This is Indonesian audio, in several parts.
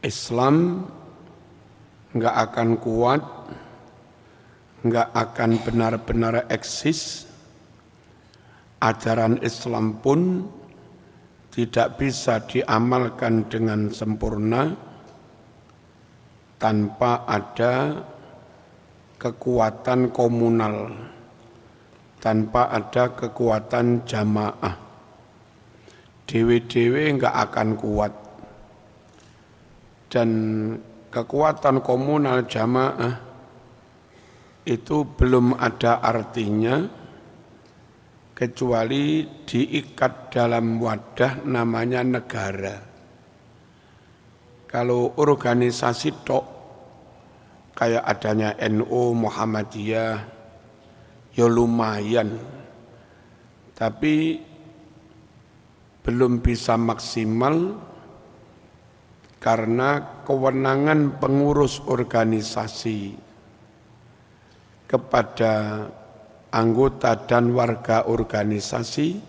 Islam nggak akan kuat, nggak akan benar-benar eksis. Ajaran Islam pun tidak bisa diamalkan dengan sempurna tanpa ada kekuatan komunal, tanpa ada kekuatan jamaah. Dewe-dewe nggak akan kuat. Dan kekuatan komunal jamaah itu belum ada artinya kecuali diikat dalam wadah namanya negara. Kalau organisasi tok kayak adanya NU, Muhammadiyah, ya lumayan, tapi belum bisa maksimal karena kewenangan pengurus organisasi kepada anggota dan warga organisasi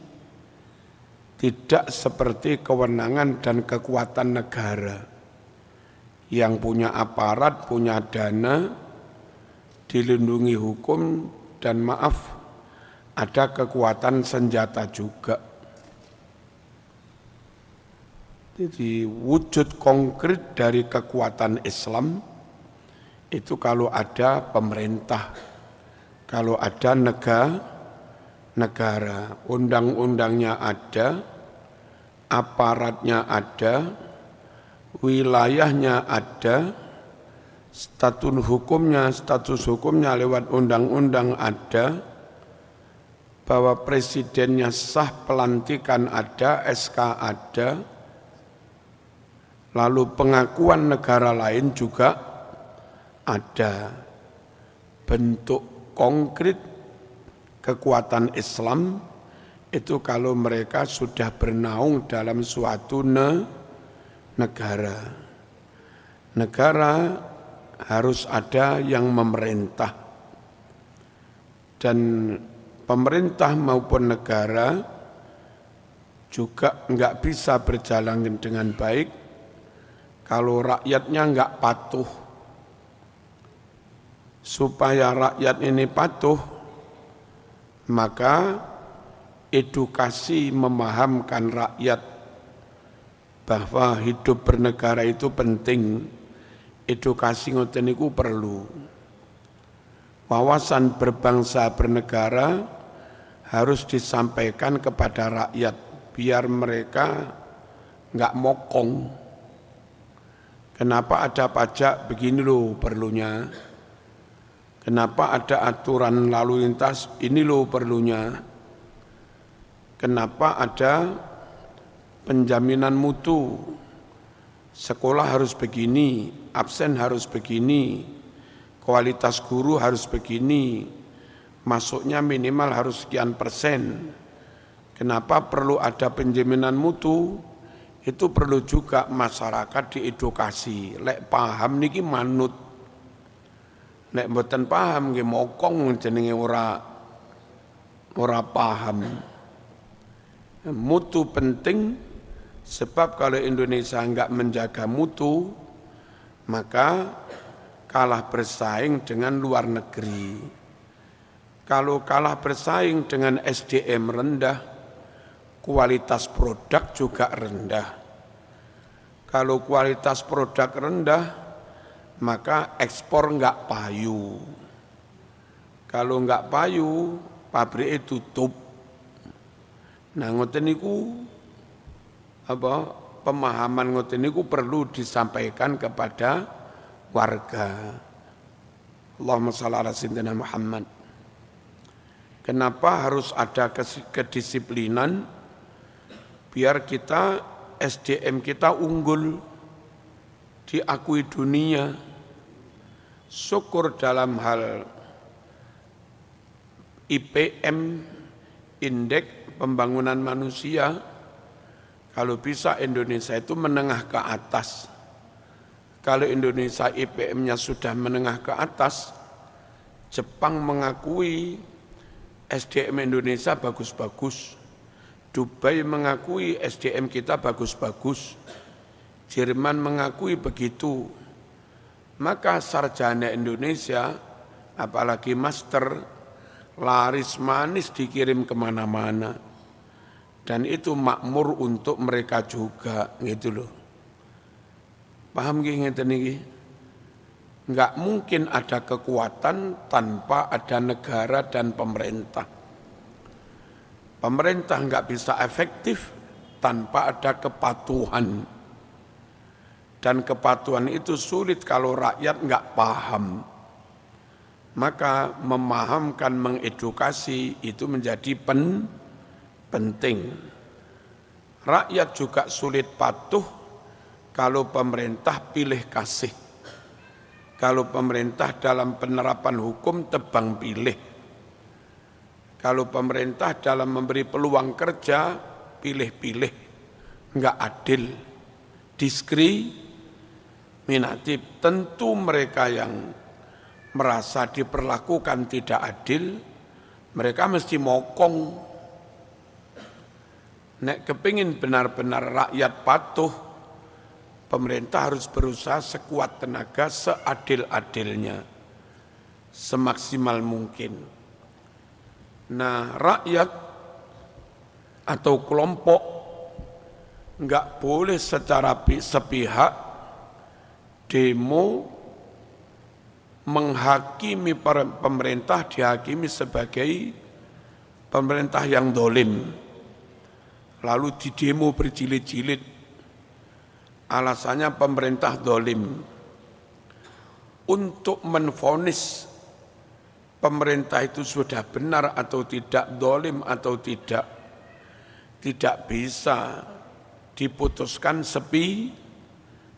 tidak seperti kewenangan dan kekuatan negara yang punya aparat, punya dana, dilindungi hukum, dan maaf, ada kekuatan senjata juga. Jadi wujud konkret dari kekuatan Islam itu kalau ada pemerintah, kalau ada negara, undang-undangnya ada, aparatnya ada, wilayahnya ada, status hukumnya lewat undang-undang ada, bahwa presidennya sah, pelantikan ada, SK ada, lalu pengakuan negara lain juga ada. Bentuk konkret kekuatan Islam itu kalau mereka sudah bernaung dalam suatu negara. Negara harus ada yang memerintah. Dan pemerintah maupun negara juga enggak bisa berjalan dengan baik kalau rakyatnya enggak patuh. Supaya rakyat ini patuh, maka edukasi memahamkan rakyat bahwa hidup bernegara itu penting. Edukasi ngoten niku perlu. Wawasan berbangsa bernegara harus disampaikan kepada rakyat biar mereka enggak mokong. Kenapa ada pajak begini loh perlunya? Kenapa ada aturan lalu lintas ini loh perlunya? Kenapa ada penjaminan mutu? Sekolah harus begini, absen harus begini, kualitas guru harus begini, masuknya minimal harus sekian persen. Kenapa perlu ada penjaminan mutu? Itu perlu juga masyarakat diedukasi. Lek paham niki manut. Lek mboten paham nggih mokong jenenge ora paham. Mutu penting sebab kalau Indonesia enggak menjaga mutu maka kalah bersaing dengan luar negeri. Kalau kalah bersaing dengan SDM rendah, kualitas produk juga rendah. Kalau kualitas produk rendah, maka ekspor enggak payu. Kalau enggak payu, pabrik tutup. Nah, ngoten niku pemahaman ngoten niku perlu disampaikan kepada warga. Allahumma shalli ala sayyidina Muhammad. Kenapa harus ada kedisiplinan biar kita SDM kita unggul diakui dunia. Syukur dalam hal IPM, indeks pembangunan manusia, kalau bisa Indonesia itu menengah ke atas. Kalau Indonesia IPM-nya sudah menengah ke atas, Jepang mengakui SDM Indonesia bagus-bagus. Dubai mengakui SDM kita bagus-bagus. Jerman mengakui begitu. Maka sarjana Indonesia, apalagi master, laris manis dikirim kemana-mana. Dan itu makmur untuk mereka juga, gitu loh. Paham ngeten niki? Enggak mungkin ada kekuatan tanpa ada negara dan pemerintah. Pemerintah enggak bisa efektif tanpa ada kepatuhan. Dan kepatuhan itu sulit kalau rakyat enggak paham. Maka memahamkan, mengedukasi itu menjadi penting. Rakyat juga sulit patuh kalau pemerintah pilih kasih. Kalau pemerintah dalam penerapan hukum tebang pilih. Kalau pemerintah dalam memberi peluang kerja pilih-pilih, enggak adil, diskriminatif. Tentu mereka yang merasa diperlakukan tidak adil, mereka mesti mokong. Nek kepingin benar-benar rakyat patuh, pemerintah harus berusaha sekuat tenaga, seadil-adilnya, semaksimal mungkin. Nah, rakyat atau kelompok enggak boleh secara sepihak demo menghakimi pemerintah, dihakimi sebagai pemerintah yang dolim, lalu didemo berjilid-jilid, alasannya pemerintah dolim. Untuk menvonis pemerintah itu sudah benar atau tidak, dolim atau tidak bisa diputuskan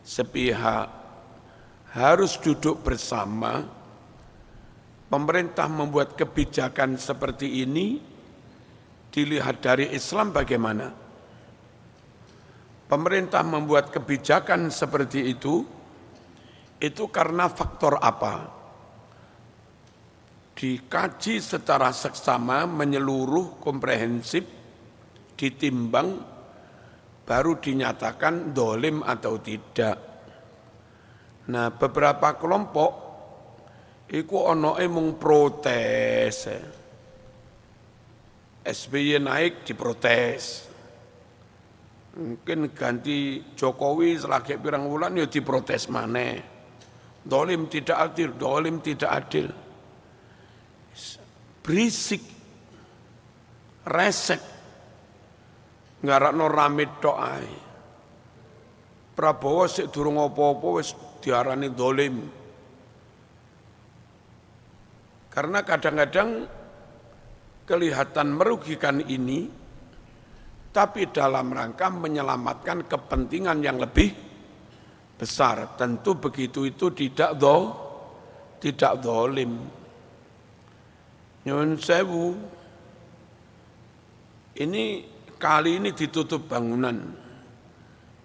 sepihak. Harus duduk bersama. Pemerintah membuat kebijakan seperti ini, dilihat dari Islam bagaimana? Pemerintah membuat kebijakan seperti itu karena faktor apa? Dikaji secara seksama, menyeluruh, komprehensif, ditimbang, baru dinyatakan dolim atau tidak. Nah, beberapa kelompok iku ono mung protes. SBY naik diprotes. Mungkin ganti Jokowi selagi pirang wulan ya diprotes maneh. Dolim tidak adil, dolim tidak adil. Berisik, resek, ngarakno rame tok ae. Prabowo sik durung apa-apa wis diarani dolim. Karena kadang-kadang kelihatan merugikan ini, tapi dalam rangka menyelamatkan kepentingan yang lebih besar. Tentu begitu itu tidak dolim. Nyuwun sewu, ini kali ini ditutup bangunan.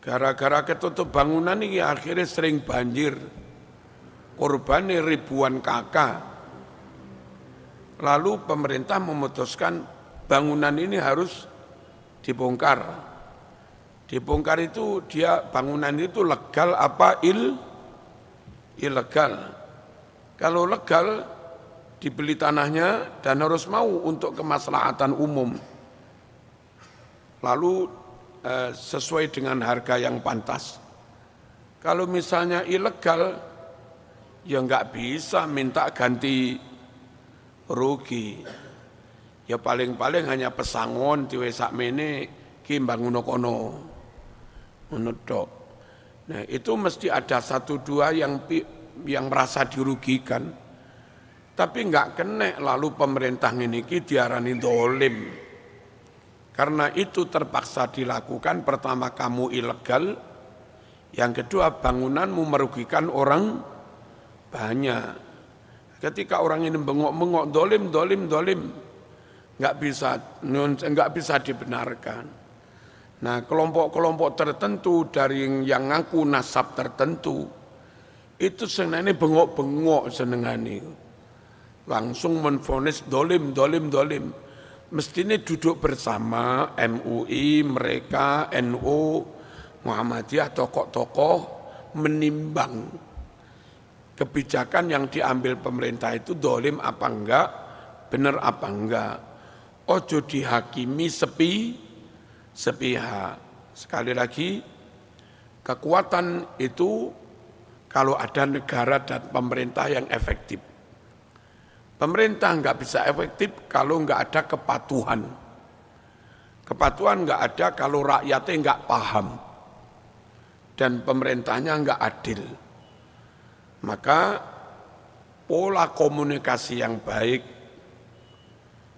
Gara-gara ketutup bangunan ini akhirnya sering banjir. Korbannya ribuan kakak. Lalu pemerintah memutuskan bangunan ini harus dibongkar. Dibongkar itu bangunan itu legal apa ilegal. Kalau legal dibeli tanahnya dan harus mau untuk kemaslahatan umum. Lalu sesuai dengan harga yang pantas. Kalau misalnya ilegal, ya enggak bisa minta ganti rugi. Ya paling-paling hanya pesangon diwe sakmene ki mbangun kono. Ngono tok. Nah, itu mesti ada 1-2 yang merasa dirugikan. Tapi enggak kena lalu pemerintah ini diarani dolim. Karena itu terpaksa dilakukan. Pertama, kamu ilegal. Yang kedua, bangunanmu merugikan orang banyak. Ketika orang ini bengok-bengok dolim, enggak bisa dibenarkan. Nah, kelompok-kelompok tertentu dari yang ngaku nasab tertentu itu senengane bengok-bengok senengane. Langsung menvonis dolim. Mestinya duduk bersama MUI, mereka, NU, Muhammadiyah, tokoh-tokoh menimbang kebijakan yang diambil pemerintah itu dolim apa enggak, benar apa enggak. Ojo dihakimi sepihak. Sekali lagi, kekuatan itu kalau ada negara dan pemerintah yang efektif. Pemerintah enggak bisa efektif kalau enggak ada kepatuhan. Kepatuhan enggak ada kalau rakyatnya enggak paham. Dan pemerintahnya enggak adil. Maka pola komunikasi yang baik,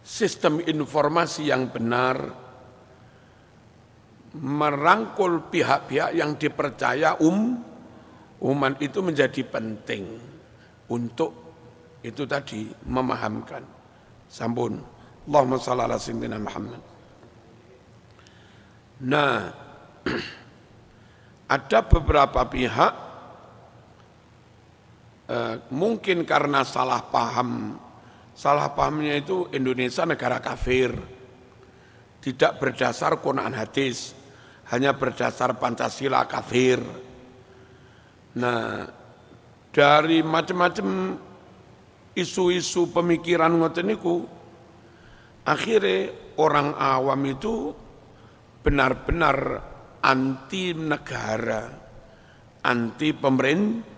sistem informasi yang benar, merangkul pihak-pihak yang dipercaya umat itu menjadi penting untuk itu tadi memahamkan. Sampun. Allahumma shalli ala sayyidina Muhammad. Nah, ada beberapa pihak mungkin karena salah pahamnya itu Indonesia negara kafir, tidak berdasar Quran hadis, hanya berdasar Pancasila kafir. Nah, dari macam-macam isu-isu pemikiran ngoten niku, akhirnya orang awam itu benar-benar anti negara, anti pemerintah,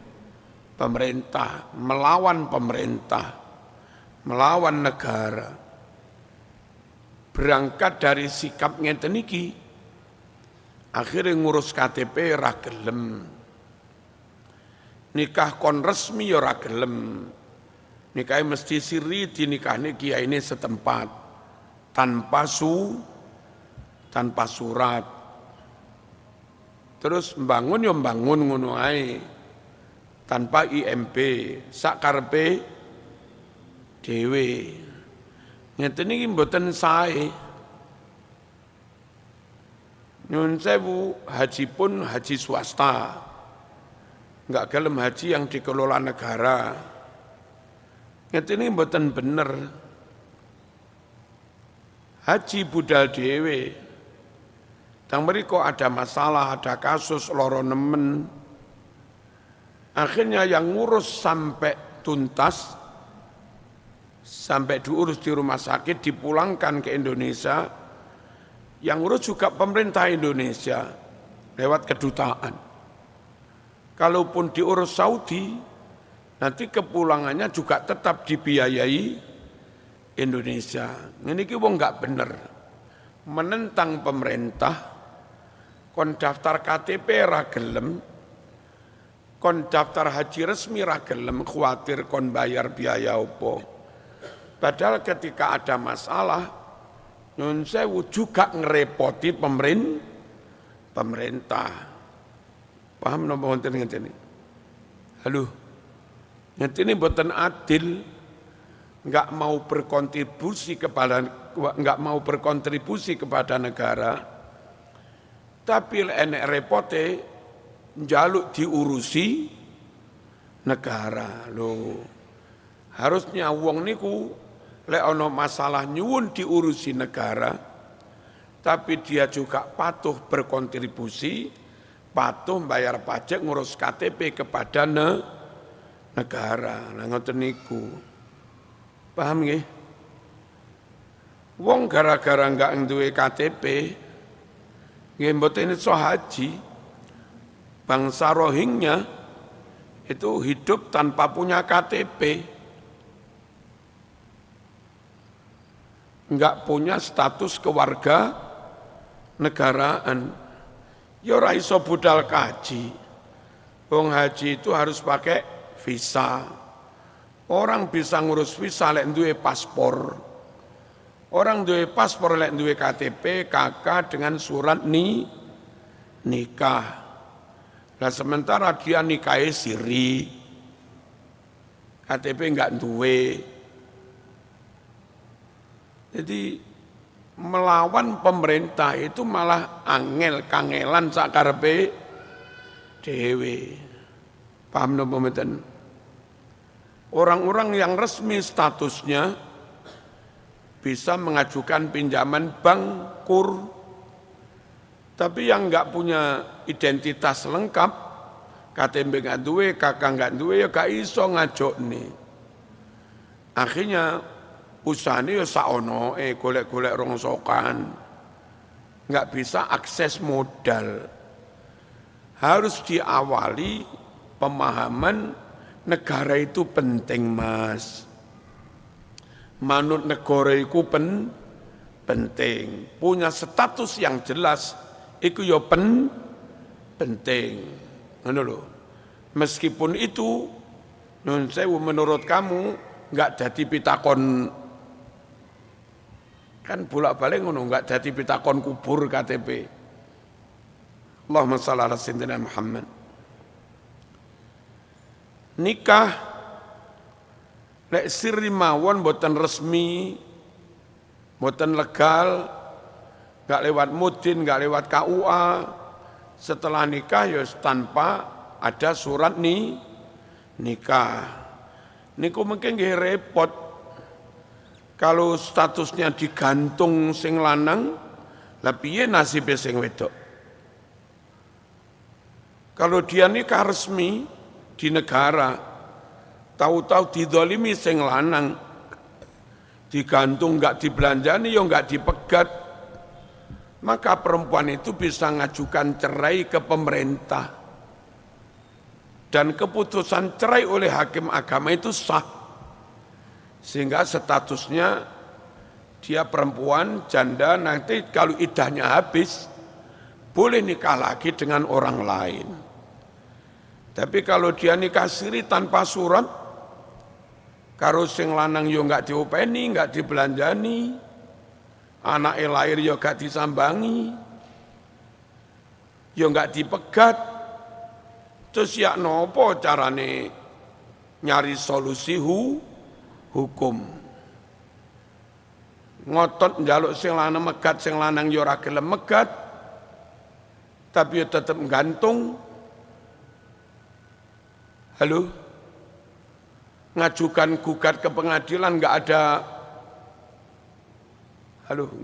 melawan pemerintah, melawan negara. Berangkat dari sikap ngeten iki, akhirnya ngurus KTP ra gelem. Nikah kon resmi ya ra gelem. Nikah mesti siri dinikahne kiai ini setempat tanpa surat. Terus mbangun ya mbangun ngono ae. Tanpa IMP, sak karepe dhewe. Ngeten iki mboten sae. Nyun sewu, haji pun haji swasta. Enggak gelem haji yang dikelola negara. Ngeten iki mboten bener. Haji budal dhewe. Tang mriko ada masalah, ada kasus loro nemen. Akhirnya yang ngurus sampai tuntas, sampai diurus di rumah sakit, dipulangkan ke Indonesia, yang ngurus juga pemerintah Indonesia lewat kedutaan. Kalaupun diurus Saudi, nanti kepulangannya juga tetap dibiayai Indonesia. Ini wong nggak bener, menentang pemerintah, kon daftar KTP ra gelem, kon daftar haji resmi ra gelem, khawatir kon bayar biaya opo. Padahal ketika ada masalah, nyun sewu juga ngerepoti pemerintah. Paham napa wonten ngeten iki? Halo. Ngeten iki mboten adil. Enggak mau berkontribusi kepada negara. Tapi enek repote njaluk diurusi negara lho. Harusnya wong niku lek ana masalah nyuwun diurusi negara, tapi dia juga patuh berkontribusi, patuh bayar pajak, ngurus KTP kepada negara. Lah ngoten niku. Paham nggih? Wong gara-gara enggak duwe KTP nggih mboten iso haji. Bangsa Rohingya itu hidup tanpa punya KTP. Enggak punya status kewarga negaraan. Ya ora iso budal kaji. Wong haji itu harus pakai visa. Orang bisa ngurus visa lek duwe paspor. Orang duwe paspor lek duwe KTP, KK dengan surat nikah. Nah sementara dia nikahe siri, KTP enggak duwe. Jadi melawan pemerintah itu malah kangelan sakarepe dhewe. Paham napa mboten? Orang-orang yang resmi statusnya bisa mengajukan pinjaman bank kur. Tapi yang nggak punya identitas lengkap, KTP nggak duwe, kakak nggak duwe, ya gak iso ngajok nih. Akhirnya usahane ya saono, golek-golek rongsokan, nggak bisa akses modal. Harus diawali pemahaman negara itu penting, Mas. Manut negara itu penting, punya status yang jelas, itu ya penting. Ngono lho. Meskipun itu nun sewu menurut kamu enggak jadi pitakon, kan bolak-balik ngono, enggak jadi pitakon kubur KTP. Allahumma shalli ala sayyidina Muhammad. Nikah lek siri mawon boten resmi, boten legal, enggak lewat mudin, enggak lewat KUA. Setelah nikah ya tanpa ada surat nikah. Niku mungkin nggih repot. Kalau statusnya digantung sing lanang, lah piye nasibe sing wedok? Kalau dia nikah resmi di negara, tahu-tahu didolimi sing lanang, digantung enggak dibelanjani, ya enggak dipegat, maka perempuan itu bisa ngajukan cerai ke pemerintah. Dan keputusan cerai oleh hakim agama itu sah. Sehingga statusnya dia perempuan, janda, nanti kalau iddahnya habis, boleh nikah lagi dengan orang lain. Tapi kalau dia nikah siri tanpa surat, karo sing lanang yo enggak diopeni, enggak dibelanjani, anak lahir yo enggak disambangi, yo enggak dipegat, terus ya nopo carane nyari solusi hukum. Ngotot njaluk sing lanang megat, sing lanang yo ora gelem megat, tapi yo tetep gantung. Halo, ngajukan gugat ke pengadilan nggak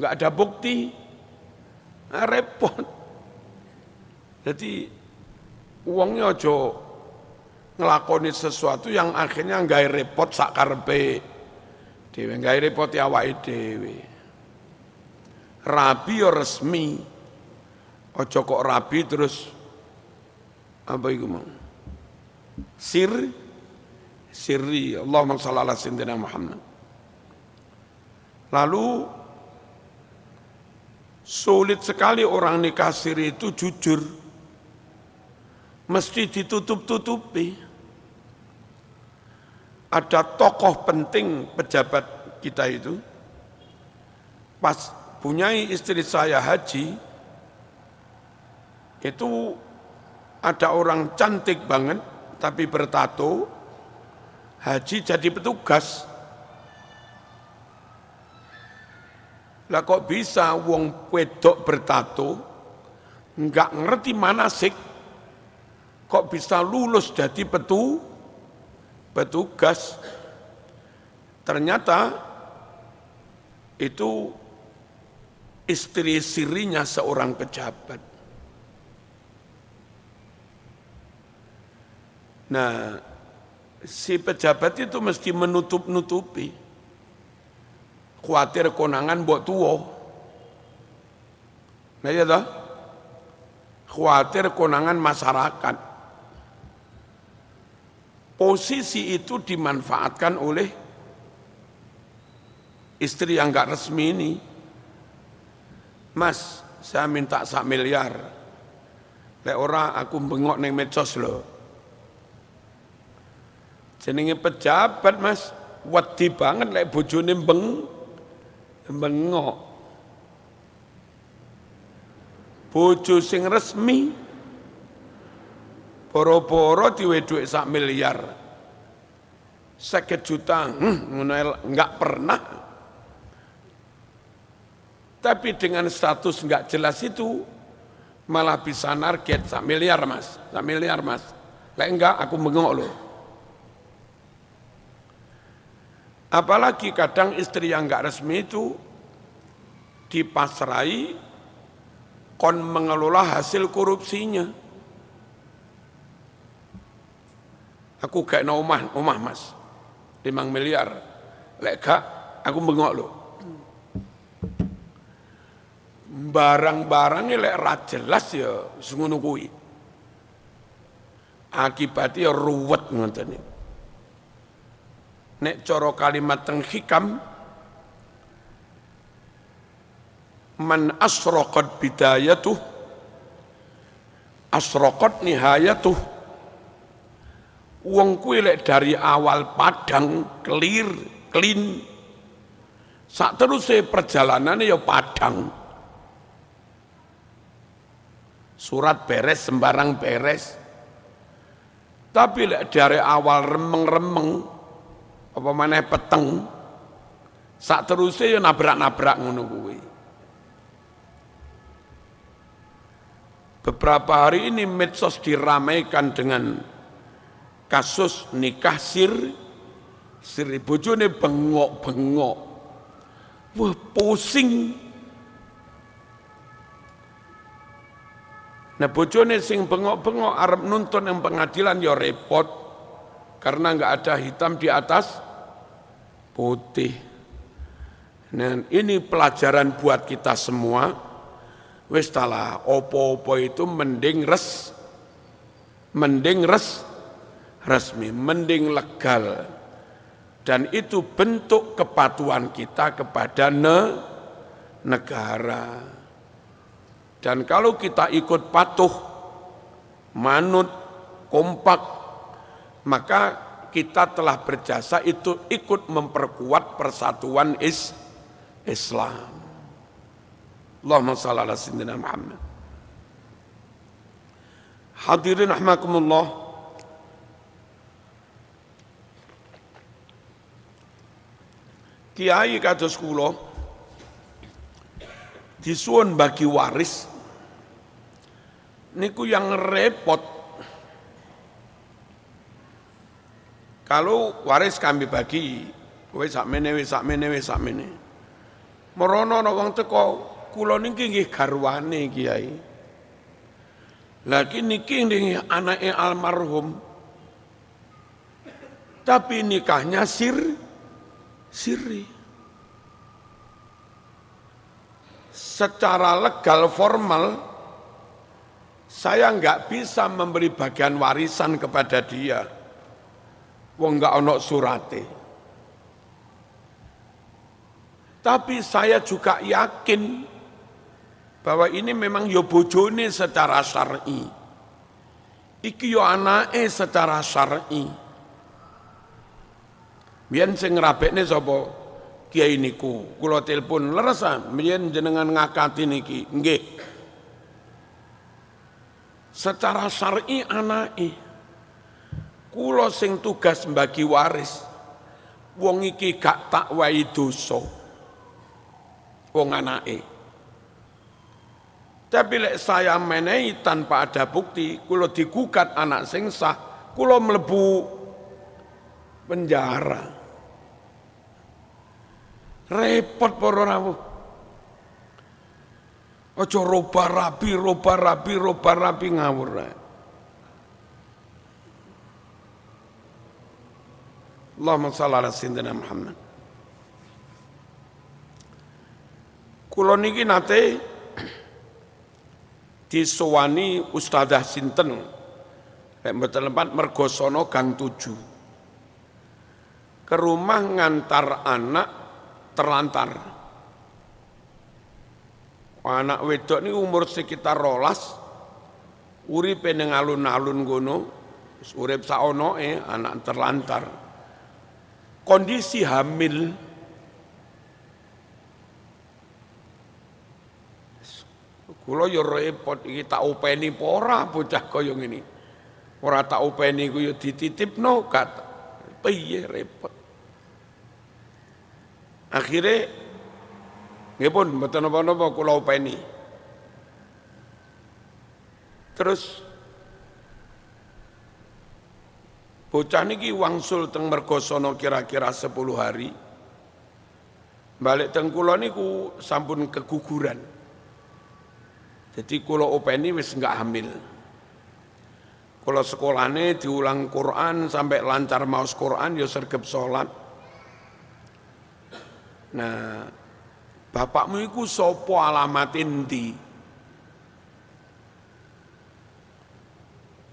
ada bukti, nah, repot. Jadi uangnya ojo ngelakoni sesuatu yang akhirnya nggak repot sak karepe dhewe, nggak repot ya awake dhewe. Rabi yo resmi, ojo kok rabi terus apa iku mau? Sirri, Allahumma shalli ala sayyidina Muhammad. Lalu sulit sekali orang nikah siri itu jujur, mesti ditutup-tutupi. Ada tokoh penting pejabat kita itu, pas punya istri saya haji, itu ada orang cantik banget, tapi bertato, haji jadi petugas. Lah kok bisa wong wedok bertato, enggak ngerti manasik, kok bisa lulus jadi petugas? Ternyata itu istri sirinya seorang pejabat. Nah, si pejabat itu mesti menutup-nutupi, khawatir konangan buat tuwo. Nah ya toh, khawatir konangan masyarakat. Posisi itu dimanfaatkan oleh istri yang enggak resmi ini. Mas, saya minta 1 miliar. Lek ora aku bengok neng medsos loh. Jenenge pejabat, Mas, wedi banget lek bojone bengok. Bojo sing resmi boro-boro diwe dhuwit 1 miliar. 50 juta, ngono enggak pernah. Tapi dengan status enggak jelas itu malah bisa narget 1 miliar, Mas. 1 miliar, Mas. Lek enggak aku bengok loh. Apalagi kadang istri yang enggak resmi itu dipasrai kon mengelola hasil korupsinya. Aku gak no omah mas, 5 miliar. Lek gak, aku bengok lo. Barang-barangnya lek ra jelas ya ngono kuwi. Akibatnya ruwet ngoten niku. Nek cara kalimat teng hikam, man asraqat bidayatuh asraqat nihayatuh. Wong kuwi lek dari awal padang clean sak teruse perjalanannya ya padang. Surat beres sembarang beres. Tapi lek dari awal remeng-remeng apa maneh peteng sak teruse ya nabrak-nabrak ngono kuwi. Beberapa hari ini medsos diramaikan dengan kasus nikah siri bojone bengok-bengok. Wah, pusing. Nah, bojone sing bengok-bengok arep nuntun yang pengadilan ya repot karena enggak ada hitam di atas putih. Nah, ini pelajaran buat kita semua. Wis talah opo-opo itu mending resmi, mending legal. Dan itu bentuk kepatuhan kita kepada negara. Dan kalau kita ikut patuh, manut, kompak, maka kita telah berjasa itu ikut memperkuat persatuan Islam. Allahumma shalli ala sayyidina Muhammad. Hadirin rahimakumullah. Kiai kados kula disuwun bagi waris niku yang repot. Kalau waris kami bagi, kowe sakmene. Merono ana wong teko, kula niki nggih garwane Kiai. Lagi niki nggih anake almarhum. Tapi nikahnya siri. Secara legal formal saya enggak bisa memberi bagian warisan kepada dia. Wong enggak ono surate. Tapi saya juga yakin bahwa ini memang yo bojone secara syar'i. Iki yo anake secara syar'i. Biyen sing ngrabekne sapa? Kiai niku. Kula telepon, leres biyen jenengan ngakati niki. Nggih. Secara syar'i anake. Kula sing tugas mbagi waris. Wong iki gak tak wahi dosa. Wong anake. Tapi lek saya menehi tanpa ada bukti, kula digugat anak sing sah, kula mlebu penjara. Repot para rawuh. Aja roba rabi ngawur. Allahumma shalli ala sayyidina Muhammad. Kula niki nate disowani Ustadzah sinten. Lek mboten lempat Mergosono Gang 7. Ke rumah ngantar anak terlantar. Anak wedok ini umur sekitar 12, uripe ning alun-alun ngono, urip saonoe anak terlantar. Kondisi hamil. Kula yo repot iki tak openi apa ora bocah kaya ngene. Ora tak openi ku yo dititipno kat. Piye repot. Akhirnya, nggih pun mboten napa-napa kula openi. Terus bocah niki wangsul teng Mergosono kira-kira 10 hari. Balik teng kula niku sampun keguguran. Jadi kula openi wis enggak hamil. Kula sekolahane diulang Quran sampai lancar maos Quran ya sregep salat. Nah, bapakmu iku sapa alamat endi?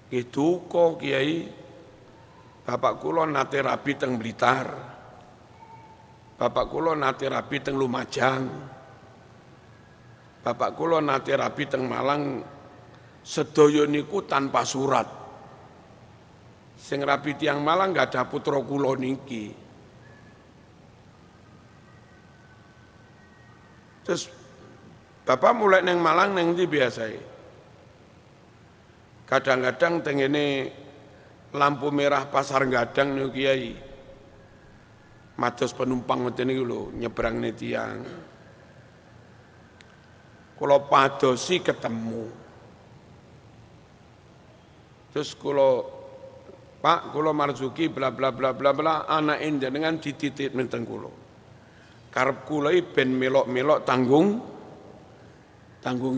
Itu kok Kiai, bapak kula nate rabi teng Blitar, bapak kula nate rabi teng Lumajang, bapak kula nate rabi teng Malang, sedaya niku tanpa surat. Sing rabi tiang Malang gak ada putra kula niki. Terus bapak mulai neng Malang neng ndi biasae? Kadang-kadang tengene lampu merah pasar Gadang niku Kiai. Mados penumpang ngoten niku lho, nyebrang tiang. Kula padosi ketemu. Terus Pak, kula marzuki bla bla bla bla bla anake jenengan dititik nenten kula. Karep kula ben melok-melok tanggung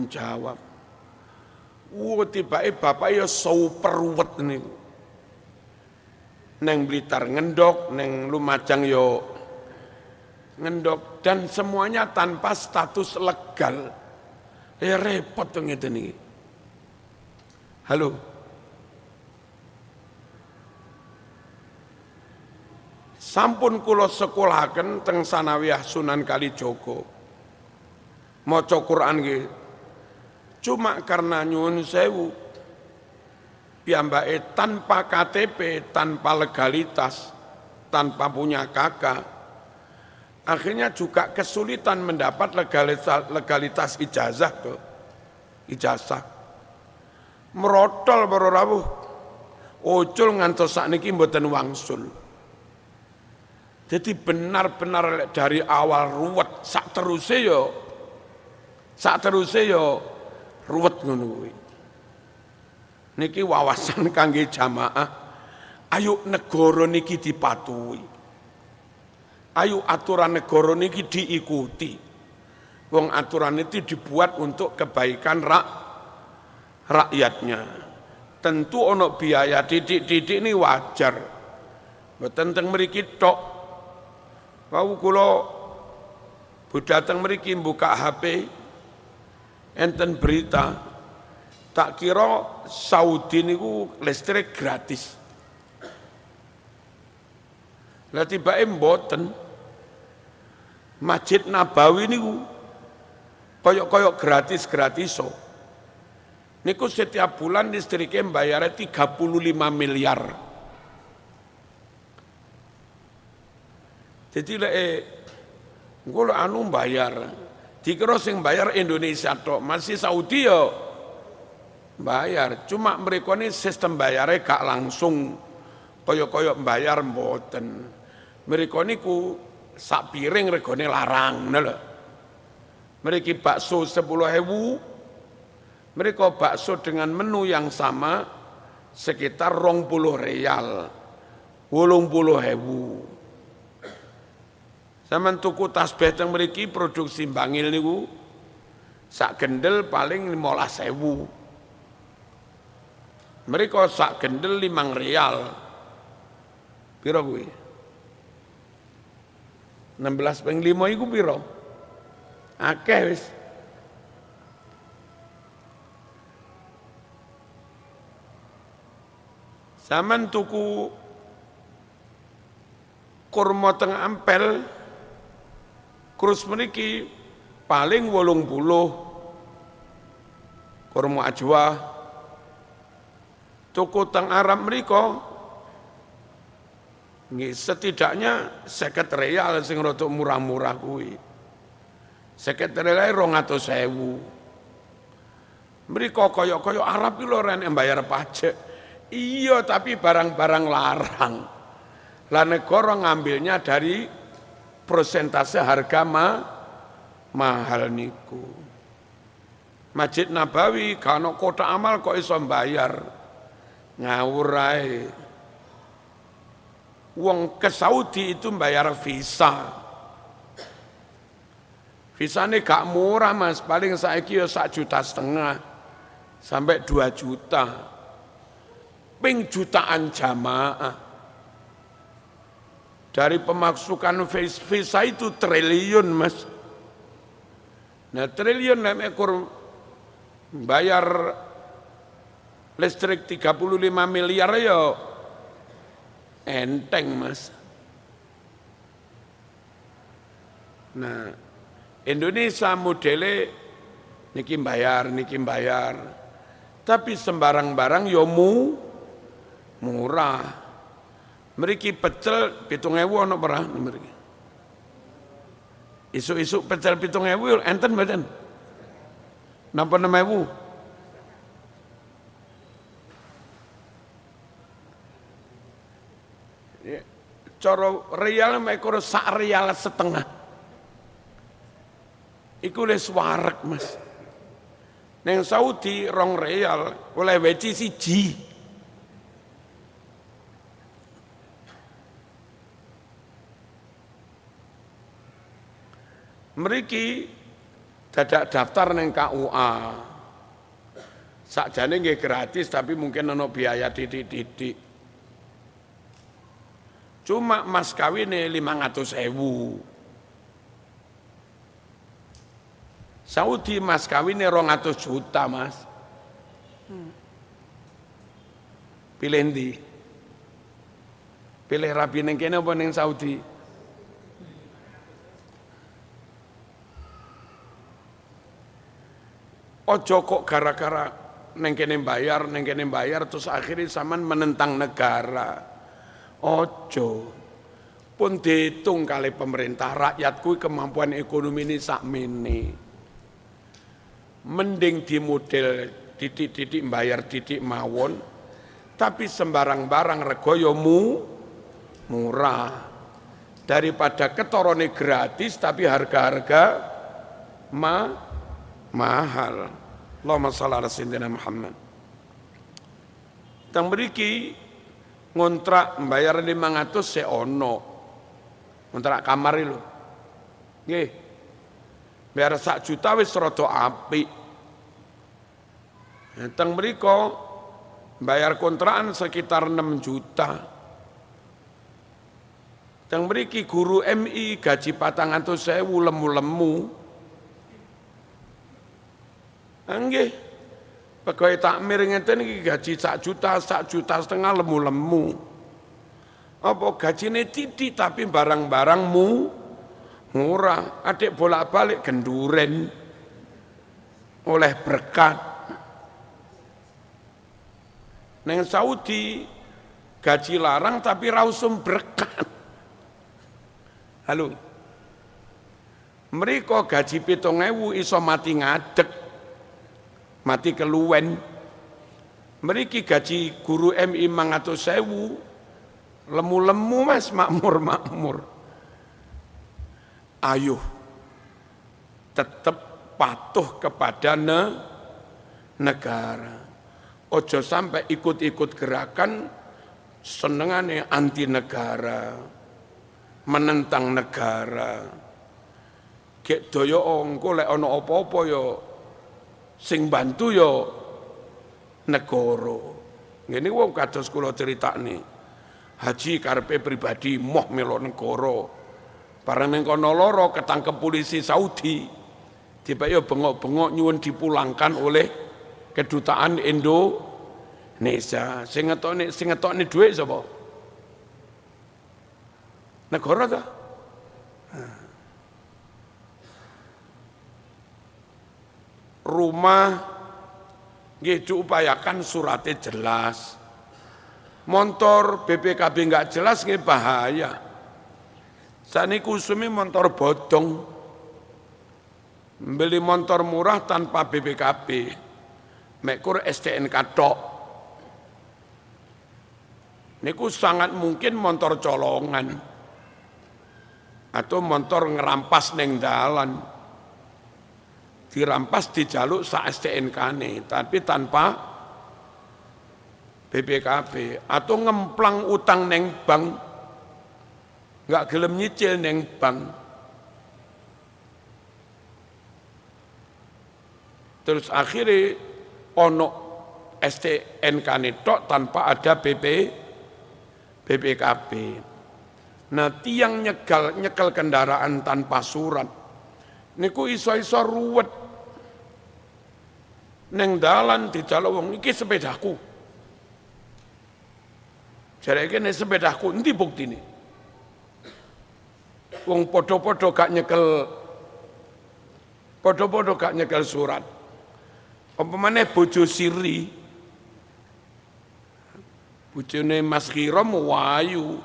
jawab. Tibake bapak ya super wet niku. Neng Blitar ngendok, neng Lumajang yo ngendok dan semuanya tanpa status legal. Ya repot to ngeten iki. Halo. Sampun kula sekolahaken teng Sanawiyah Sunan Kalijaga. Maca Quran nggih. Cuma karena nyuwun sewu piyambake tanpa KTP, tanpa legalitas, tanpa punya kakak, akhirnya juga kesulitan mendapat legalitas ijazah tuh. Ijazah. Merotol baru rawuh. Ucul ngantos sakniki mboten wangsul. Jadi benar-benar dari awal ruwet, sak teruse yo ruwet ngono kuwi. Niki wawasan kangge jamaah. Ayo negara niki dipatuhi. Ayo aturan negara niki diikuti. Wong aturan itu dibuat untuk kebaikan rakyatnya. Tentu ono biaya didik ini wajar. Mboten teng mriki tok. Wau kula budal teng mriki buka HP enten berita, tak kira Saudi niku listrik gratis. Lah tibake mboten. Masjid Nabawi niku koyok-koyok gratis-gratiso. Niku setiap bulan listriknya bayarnya 35 miliar. Jadi engko anu bayar. Dikira sing bayar Indonesia tok, masih Saudi yo bayar. Cuma mereka ini sistem bayarnya gak langsung koyok-koyok bayar mboten. Mereka niku sak piring regane larang, lho. Mereka bakso 10.000, mereka bakso dengan menu yang sama sekitar 20 real, 80.000. Zaman tuku tasbih teng mriki produksi Bangil niku sak gendel paling 15.000. Mereka sak gendel 5 real. Piro kuwi? 16/5 iku piro? Akeh wis. Zaman tuku kurma teng Ampel kurus mriki paling 80 kurma ajwa. Tuku teng Arab mriko nggih setidaknya 50 real sing rada murah-murah kuwi. 50 real 200.000. Mriko kaya-kaya Arab iki lho ren bayar pajak. Iya tapi barang-barang larang. Lah negara ngambilnya dari persentase harga mahal niku. Masjid Nabawi kalau kota amal kok iso bayar. Ngawur ae. Wong ke Saudi itu bayar visa. Visane gak murah Mas, paling saiki ya 1,5 juta sampai 2 juta. Ping jutaan jamaah. Dari pemasukan visa itu triliun Mas. Nah triliun nek ekor bayar listrik 35 miliar ya enteng Mas. Nah Indonesia modele niki bayar. Tapi sembarang barang ya murah. Mriki pecel 7.000 ana ora mriki. Isuk-isuk pecel 7.000 enten mboten? Napa 6.000? Cara real mekor 1,5 rial. Iku les wareg Mas. Neng Saudi 2 rial oleh weci siji. Mriki dadak daftar neng KUA. Sakjane nggih gratis tapi mungkin ana biaya titik-titik. Cuma mas kawine 500.000. Saudi mas kawine 200 juta Mas. Pilih ndi? Pilih rabi ning kene apa ning Saudi? Ojo kok gara-gara neng kene bayar terus akhirnya sampean menentang negara. Ojo. Pun dihitung kali pemerintah rakyat kuwi kemampuan ekonomi ini sakmene. Mending di model titik-titik bayar titik mawon, tapi sembarang barang rego ya murah. Daripada ketorone gratis tapi harga-harga mahal. Allahumma shalli ala sayyidina Muhammad. Teng mriki ngontrak mbayar 500 seono. Ngontrak kamar lho. Nggih. Bayar 1 juta wis rada apik. Teng mriko bayar kontrakan sekitar 6 juta. Teng mriki guru MI gaji 400.000 lemu-lemu. Nggih. Pegawai takmir ngeten iki gaji 1 juta, 1,5 juta lemu-lemu. Apa gajine titik tapi barang-barang murah. Adik bolak-balik genduren oleh berkat. Neng Saudi gaji larang tapi rausum berkat. Halo. Mereka gaji 7.000 iso mati ngadeg. Mati keluwen. Mereka gaji guru MI 500.000 lemu-lemu Mas, makmur. Ayo tetap patuh kepada negara. Ojo sampai ikut-ikut gerakan senengane anti negara, menentang negara. Gek daya engko lek ana apa-apa ya sing bantu ya negara. Ngene wong kados kula critakne. Haji karepe pribadi moh melo negara. Barang ning kono loro ketangkep polisi Saudi, tiba ya bengok-bengok nyuwun dipulangkan oleh kedutaan Indonesia. Sing ngetokne dhuwit sapa? Negara ta? Rumah nggih diupayakan suratnya jelas. Motor BPKB enggak jelas nggih bahaya. Sakniki usumi motor bodong. Beli motor murah tanpa BPKB. Mekur STNK tok. Niku sangat mungkin motor colongan. Atau motor ngerampas neng dalan. Dirampas dijaluk sa STNK-ne, tapi tanpa BPKB. Atau ngemplang utang neng bank. Enggak gelem nyicil neng bank. Terus akhirnya ono STNK tok tanpa ada BPKB. Nah, tiang nyekel kendaraan tanpa surat niku iso-iso ruwet. Neng dalan dijaluk wong iki sepedaku. Jareke nek sepedaku endi buktine? Wong padha-padha gak nyekel surat. Umpamane bojo siri, bojone Mas Kirom wayu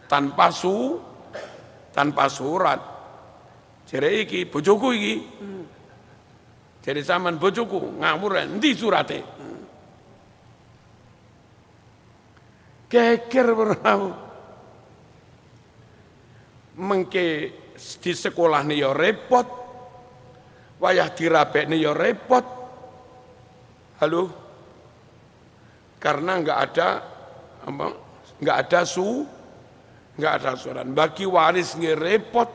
tanpa surat. Jere iki bojoku iki. Jere sampean bojoku ngawur endi surate? Geger berau. Mengke di sekolah nih ya repot, wayah dirabek nih ya repot. Halo, karena nggak ada surat. Bagi waris nggak repot,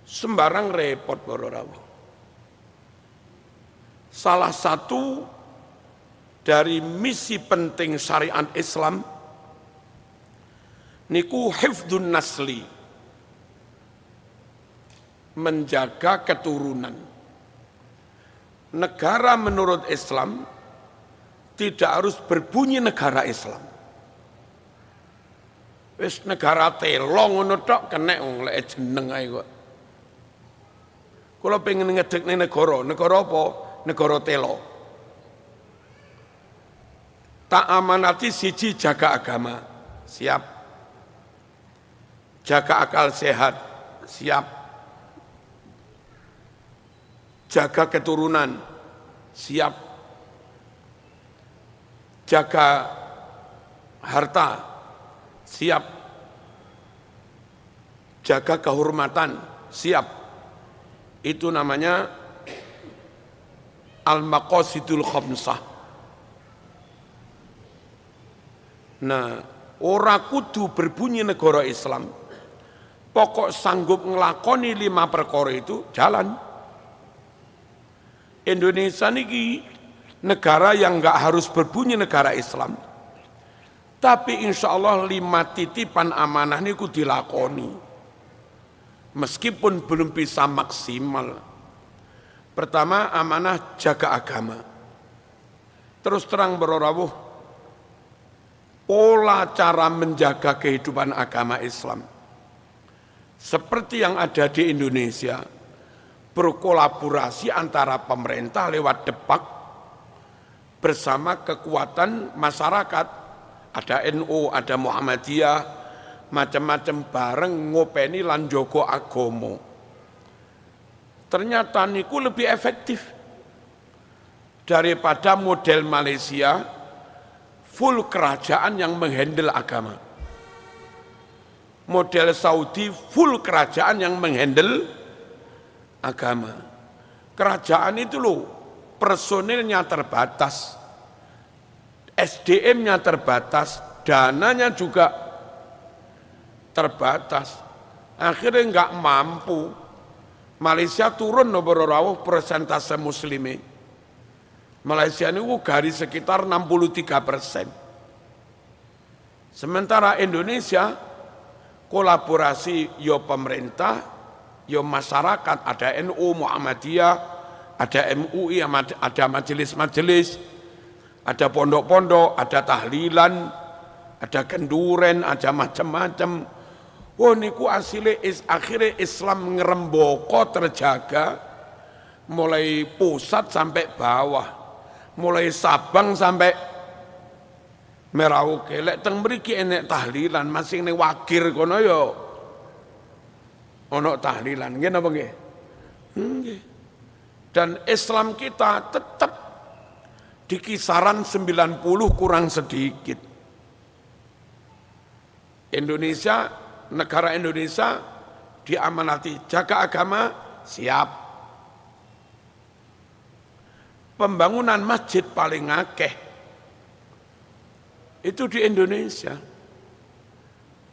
sembarang repot bororau. Salah satu dari misi penting syariat Islam niku hifdzun nasli, menjaga keturunan. Negara menurut Islam tidak harus berbunyi negara Islam. Wis negara telo ngono tok kenek wong lek jeneng ae kok. Kula pengen ngedekne negara apa? Negara telo. Tak amanati siji jaga agama, siap. Jaga akal sehat, siap. Jaga keturunan, siap. Jaga harta, siap. Jaga kehormatan, siap. Itu namanya al-maqasidul khamsah. Nah, ora kudu berbunyi negara Islam. Pokok sanggup ngelakoni 5 perkara itu jalan. Indonesia niki negara yang enggak harus berbunyi negara Islam. Tapi insya Allah 5 titipan amanah niku dilakoni. Meskipun belum bisa maksimal. Pertama, amanah jaga agama. Terus terang berorawuh, pola cara menjaga kehidupan agama Islam. Seperti yang ada di Indonesia, berkolaborasi antara pemerintah lewat Depak bersama kekuatan masyarakat. Ada NU, ada Muhammadiyah, macam-macam bareng ngopeni lan njogo agama. Ternyata niku lebih efektif daripada model Malaysia full kerajaan yang menghandle agama. Model Saudi full kerajaan yang menghandle agama. Kerajaan itu loh personilnya terbatas, SDM-nya terbatas, dananya juga terbatas. Akhirnya nggak mampu. Malaysia turun nomor persentase muslimi. Malaysia ini garis sekitar 63%. Sementara Indonesia kolaborasi yo pemerintah, yo masyarakat, ada NU, Muhammadiyah, ada MUI, ada majelis-majelis, ada pondok-pondok, ada tahlilan, ada kenduren, ada macam-macam. Oh niku akhirnya Islam ngeremboko terjaga mulai pusat sampai bawah, mulai Sabang sampai Merauke. Lek teng mriki enek tahlilan, masing ning Wagir kono yo ono tahlilan, nggih napa nggih? Nggih. Dan Islam kita tetap di kisaran 90 kurang sedikit. Negara Indonesia diamanati jaga agama, siap. Pembangunan masjid paling akeh itu di Indonesia.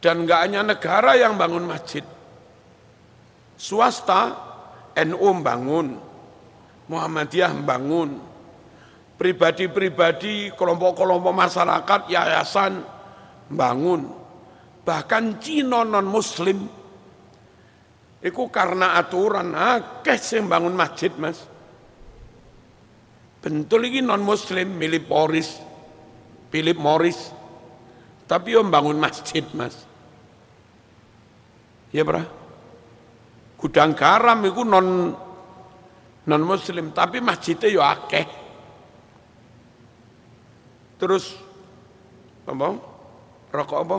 Dan enggak hanya negara yang bangun masjid. Swasta, NU bangun, Muhammadiyah membangun, pribadi-pribadi, kelompok-kelompok masyarakat, yayasan membangun. Bahkan Cina non-muslim, itu karena aturan, akeh sing bangun masjid mas. Bentul ini non-muslim, Philip Morris, tapi yang bangun masjid mas. Ya bro, Gudang Garam itu non-muslim, tapi masjidnya ya akeh. Terus, apa? Rokok apa?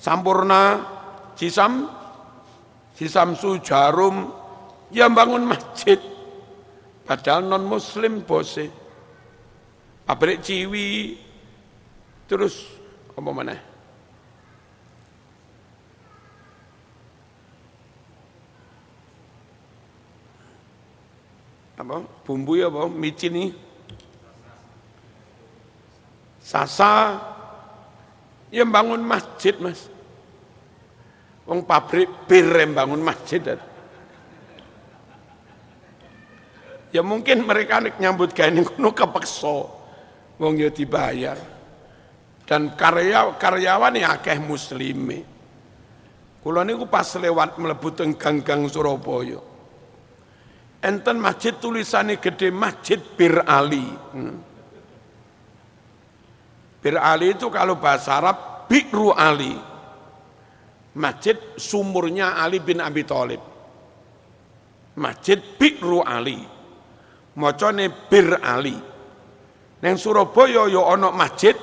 Sampurna, Cisamsu, Jarum, ya bangun masjid. Padahal non-muslim bose. Pabrik Ciwi, terus apa mana? Apa? Bumbu ya apa? Micin nih. Sasa, ya bangun masjid mas. Wong pabrik bir yang bangun masjid. Ya mungkin mereka nyambut gawe ning kono kepeksa. Wong ya dibayar. Dan karyawan ya akeh muslime. Kula niku pas lewat mlebu teng gang-gang Surabaya. Enten masjid tulisane gede Masjid Bir Ali. Bir Ali itu kalau bahasa Arab Bi'ru Ali. Masjid sumurnya Ali bin Abi Thalib. Masjid Bi'ru Ali. Macane Bir Ali. Neng Surabaya ya ana masjid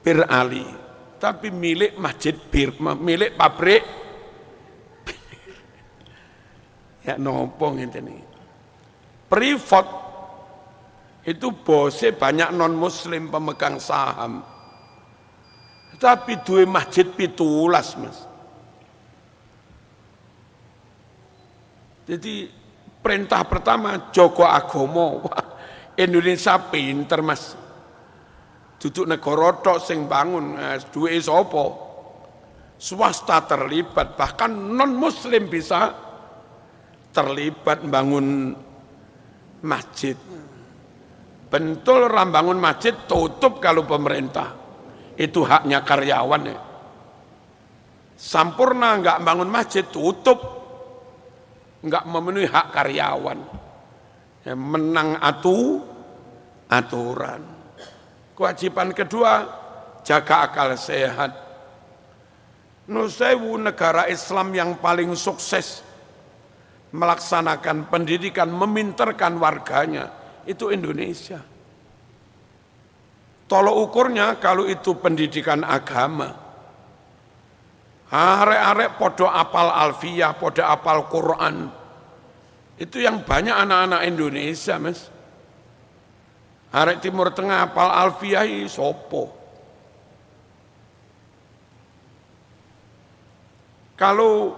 Bir Ali, tapi milik masjid Bir, milik pabrik. Ya nopo ngene. Privat itu bose banyak non muslim pemegang saham. Tapi duwe masjid 17 mas. Jadi perintah pertama jaga agama. Indonesia pinter mas. Duduk negara tok sing bangun, duwe sapa? Swasta terlibat, bahkan non muslim bisa terlibat bangun masjid. Bentul rambangun masjid tutup kalau pemerintah. Itu haknya karyawan ya. Sampurna enggak bangun masjid tutup. Enggak memenuhi hak karyawan. Ya, menang aturan. Kewajiban kedua, jaga akal sehat. Nusewu negara Islam yang paling sukses melaksanakan pendidikan, meminterkan warganya, itu Indonesia. Tolok ukurnya kalau itu pendidikan agama. Arek-arek podo apal alfiyah, podo apal Quran. Itu yang banyak anak-anak Indonesia, mas. Arek Timur Tengah apal alfiyah sopo. Kalau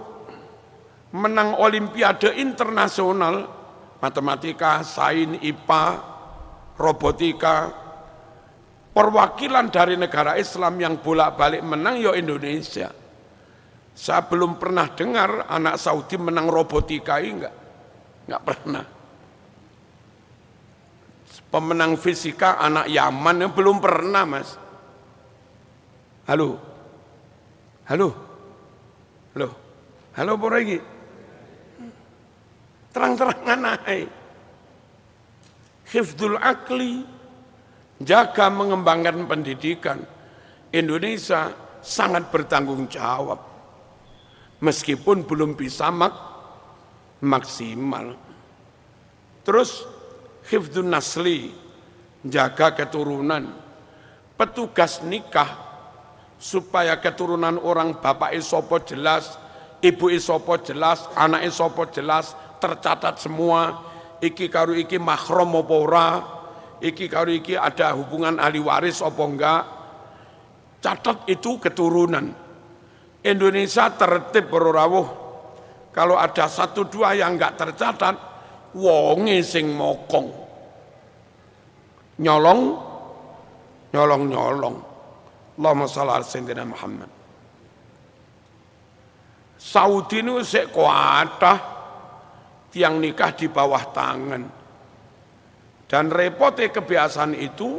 menang olimpiade internasional, matematika, sains, IPA, robotika, perwakilan dari negara Islam yang bolak-balik menang ya Indonesia. Saya belum pernah dengar anak Saudi menang robotika enggak pernah. Pemenang fisika anak Yaman yang belum pernah, mas. Halo, apa lagi? Terang-terangan naik. Hifdzul akli, jaga mengembangkan pendidikan. Indonesia sangat bertanggung jawab. Meskipun belum bisa maksimal. Terus hifdzun nasli, jaga keturunan. Petugas nikah supaya keturunan orang bapak isopo jelas, ibu isopo jelas, anak isopo jelas, tercatat semua. Iki karo iki mahram apa ora, iki karo iki ada hubungan ahli waris apa enggak. Catat itu keturunan. Indonesia tertib berawuh. Kalau ada 1-2 yang enggak tercatat, wonge sing mokong. Nyolong. Allahumma shalli ala sayyidina Muhammad. Saudi ini sik kuatah tiang nikah di bawah tangan. Dan repotnya kebiasaan itu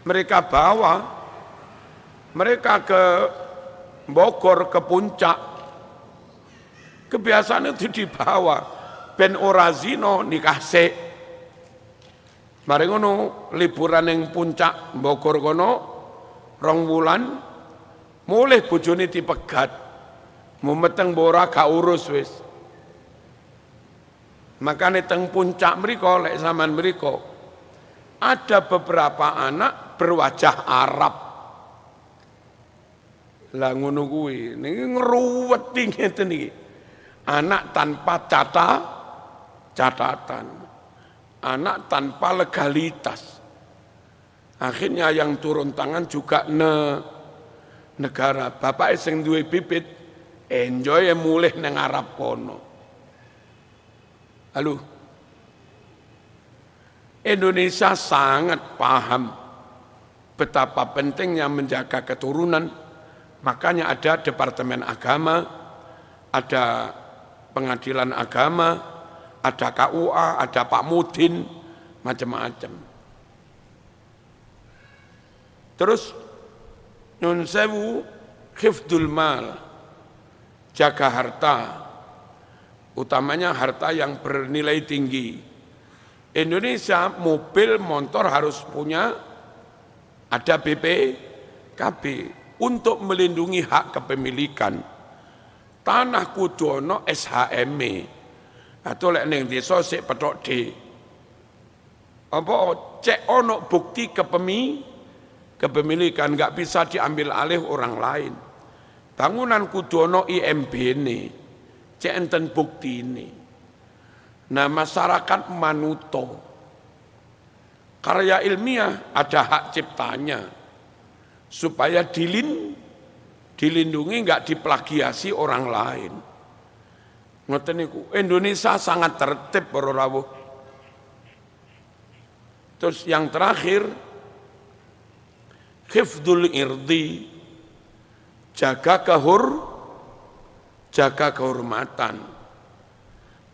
mereka bawa, mereka ke Bogor, ke puncak. Kebiasaan itu dibawa, ben ora zina nikah sik. Mari ngono liburan yang puncak Bogor kono 2 wulan, mulih bojone dipegat. Mumeteng ora gak urus wis. Makanya teng puncak mriko lek zaman mriko ada beberapa anak berwajah Arab. Lah ngono kuwi niki ngruweti ngeten iki. Anak tanpa catatan. Anak tanpa legalitas. Akhirnya yang turun tangan juga negara. Bapak sing duwe bibit enjoy mulih nang Arab kono. Halo. Indonesia sangat paham betapa pentingnya menjaga keturunan. Makanya ada Departemen Agama, ada Pengadilan Agama, ada KUA, ada Pak Mudin, macam-macam. Terus nyun sewu hifdzul mal, jaga harta, utamanya harta yang bernilai tinggi. Indonesia mobil motor harus punya, ada BPKB untuk melindungi hak kepemilikan. Tanah kudu ono SHME atau lek ning desa sik petok D. Apa cek ono bukti kepemilikan, nggak bisa diambil alih orang lain. Bangunan kudu ono IMB ini, cek enten bukti ini. Nah masyarakat manuto, karya ilmiah ada hak ciptanya, supaya dilindungi nggak diplagiasi orang lain. Ngoten niku Indonesia sangat tertib para rawuh. Terus yang terakhir hifdzul irdi, jaga kehormatan.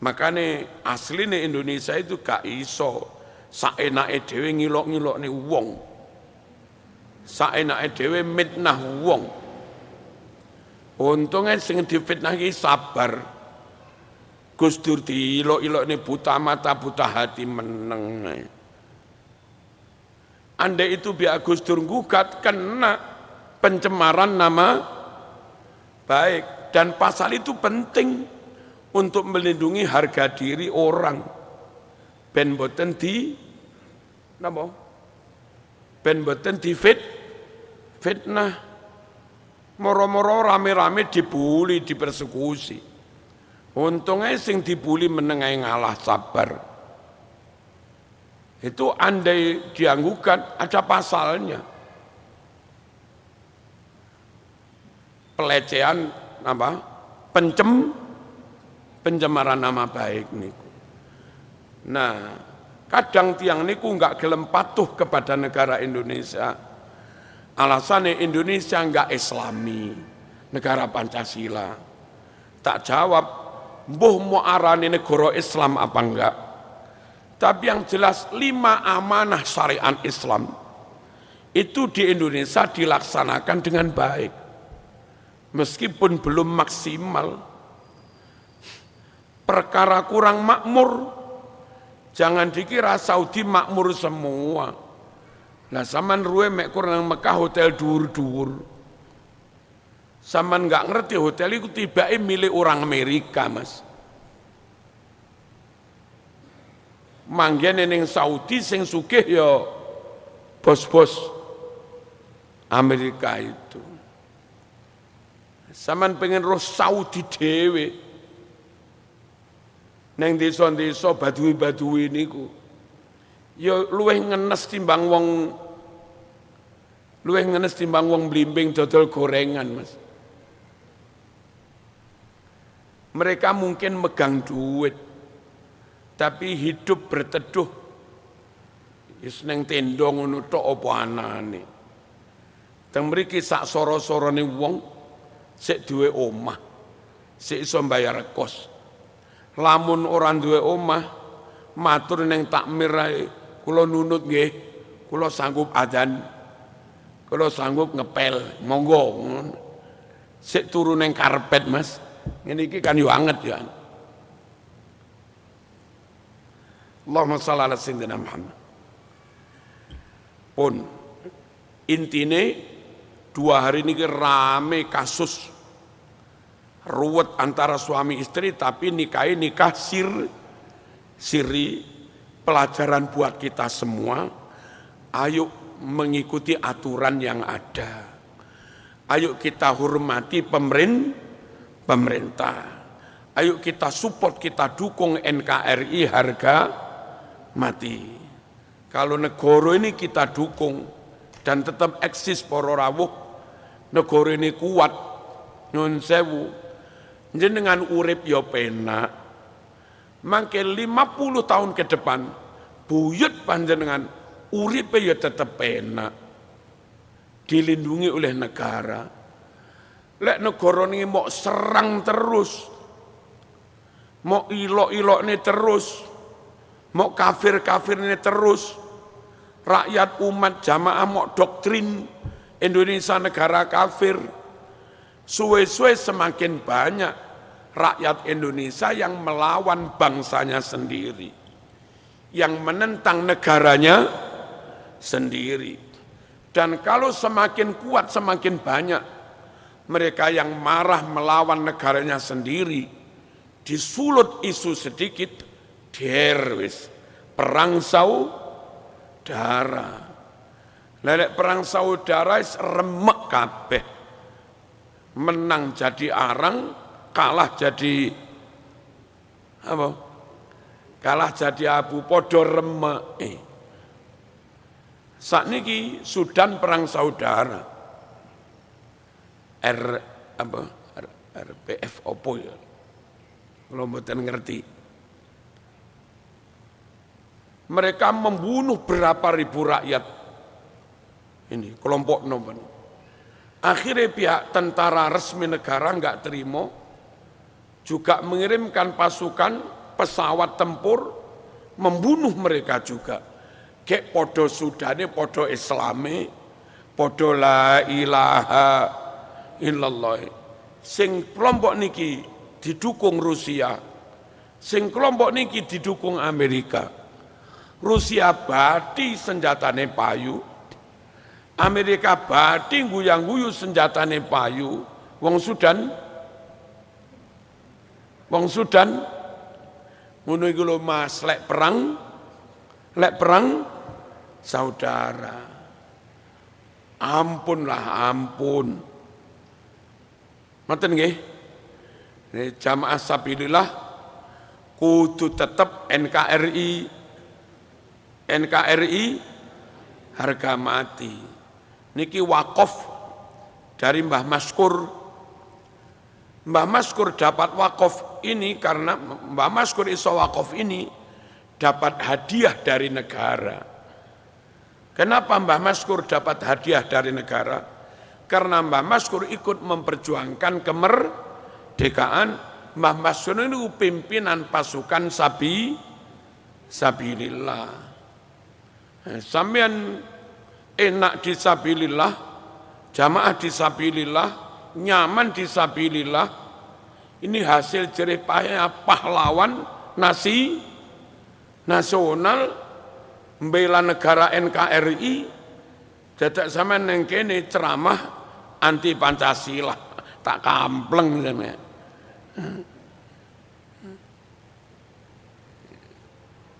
Makanya aslinya Indonesia itu gak iso saenake dhewe ngilok-ngilokne wong. Saenake dhewe mitnah wong. Untungnya sing difitnah iki sabar. Gus Dur diilok-ilokne buta mata buta hati meneng. Andai itu biar Gus Dur gugat kena pencemaran nama baik, dan pasal itu penting untuk melindungi harga diri orang. Ben boten di napa? Ben boten di fitnah. Moro-moro rame-rame dibuli, dipersekusi. Untungnya sing dibuli menengai ngalah sabar. Itu andai dianggukan ada pasalnya. Pelecehan apa? Pencemaran nama baik niku. Nah, kadang tiang niku enggak gelem patuh kepada negara Indonesia. Alasannya Indonesia enggak Islami, negara Pancasila. Tak jawab, mbuh mau arani negara Islam apa enggak. Tapi yang jelas 5 amanah syariat Islam itu di Indonesia dilaksanakan dengan baik. Meskipun belum maksimal. Perkara kurang makmur, jangan dikira Saudi makmur semua. Nah zaman ruwe mek kurang Mekah hotel dur-dur. Zaman nggak ngerti hotel itu tiba-tiba milik orang Amerika, Mas. Manggen ning Saudi sing sugih ya bos-bos Amerika itu. Saman pengen roh Saudi dhewe. Neng desa-desa badui-badui niku. Ya luwih ngenes timbang wong blimbing dodol gorengan, Mas. Mereka mungkin megang duit, tapi hidup berteduh. Wis neng tenda ngono tok apa anane. Teng mriki sak soro-sorone wong sik duwe omah, sik iso mbayar kos. Lamun ora duwe omah, matur ning takmir ae, kula nunut nggih, kula sanggup adzan, kula sanggup ngepel, monggo. Sik turu ning karpet Mas, ngene iki kan yo anget ya. Allahumma shalli ala sayyidina Muhammad. Pun intine 2 hari ini rame kasus ruwet antara suami istri, tapi nikah siri. Pelajaran buat kita semua, ayo mengikuti aturan yang ada. Ayo kita hormati pemerintah. Ayo kita support, kita dukung NKRI harga mati. Kalau negara ini kita dukung dan tetap eksis para rawuh, negara ini kuat, nyun sewu, jenengan urip ya penak, mangke 50 tahun ke depan, buyut panjenengan, urip ya tetap penak, dilindungi oleh negara. Lek negara ini mau serang terus, mau ilok-ilok ini terus, mau kafir-kafir ini terus, rakyat umat jamaah mau doktrin Indonesia negara kafir, suwe-suwe semakin banyak rakyat Indonesia yang melawan bangsanya sendiri, yang menentang negaranya sendiri. Dan kalau semakin kuat, semakin banyak mereka yang marah melawan negaranya sendiri, disulut isu sedikit, derwis perang saudara. Lelek perang saudara remek kabeh, menang jadi arang, kalah jadi apa? Kalah jadi abu, podo remek. Saat ini Sudan perang saudara, RPF opo ya, kalau mboten ngerti. Mereka membunuh berapa ribu rakyat, ini kelompok nomor. Akhirnya pihak tentara resmi negara nggak terima, juga mengirimkan pasukan pesawat tempur membunuh mereka juga. Kayak podo Sudane, podo Islami, podo la ilaha illallah. Sing kelompok niki didukung Rusia, sing kelompok niki didukung Amerika. Rusia bati senjatane payu, Amerika bati guyang-guyu senjatane payu. Wong Sudan ngono iku lho Mas, lek perang saudara. Ampun. Ngoten nggih. Jamaah sabilillah kudu tetep NKRI harga mati. Niki wakaf dari Mbah Maskur. Mbah Maskur dapat wakaf ini karena Mbah Maskur iso wakaf ini dapat hadiah dari negara. Kenapa Mbah Maskur dapat hadiah dari negara? Karena Mbah Maskur ikut memperjuangkan kemerdekaan. Mbah Maskur ini pimpinan pasukan sabilillah. Sampean enak di sabilillah, jamaah di sabilillah, nyaman di sabilillah. Ini hasil jerih payah pahlawan nasional membela negara NKRI. Dadak sampean nang kene ceramah anti Pancasila, tak kampleng sampean.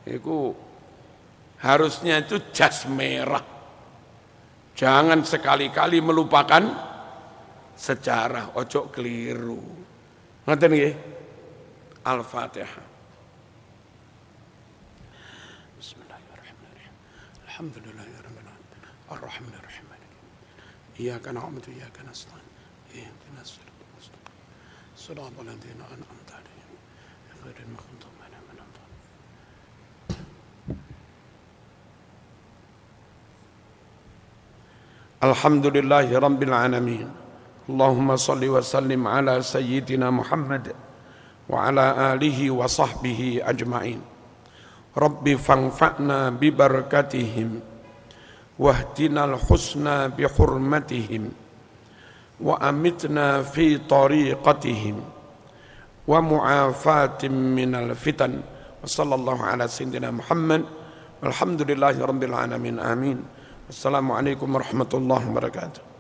Itu harusnya itu jas merah. Jangan sekali-kali melupakan sejarah, ojo keliru. Ngoten nggih. Al-Fatihah. Bismillahirrahmanirrahim. Alhamdulillahirabbil alamin. Arrahmanirrahim. Iyyaka na'budu wa iyyaka nasta'in. Ihdinas siratal mustaqim. Shiratal ladzina an'amta 'alaihim ghairil maghdubi 'alaihim waladdallin. Alhamdulillahi rabbil alamin. Allahumma salli wa sallim ala sayyidina Muhammad wa ala alihi wa sahbihi ajma'in. Rabbi fanfa'na bibarakatihim wahdinal husna bihurmatihim wa amitna fi tariqatihim wa mu'afatim minal fitan wa sallallahu ala sayyidina Muhammad walhamdulillahi rabbil alamin amin. Wassalamualaikum warahmatullahi wabarakatuh.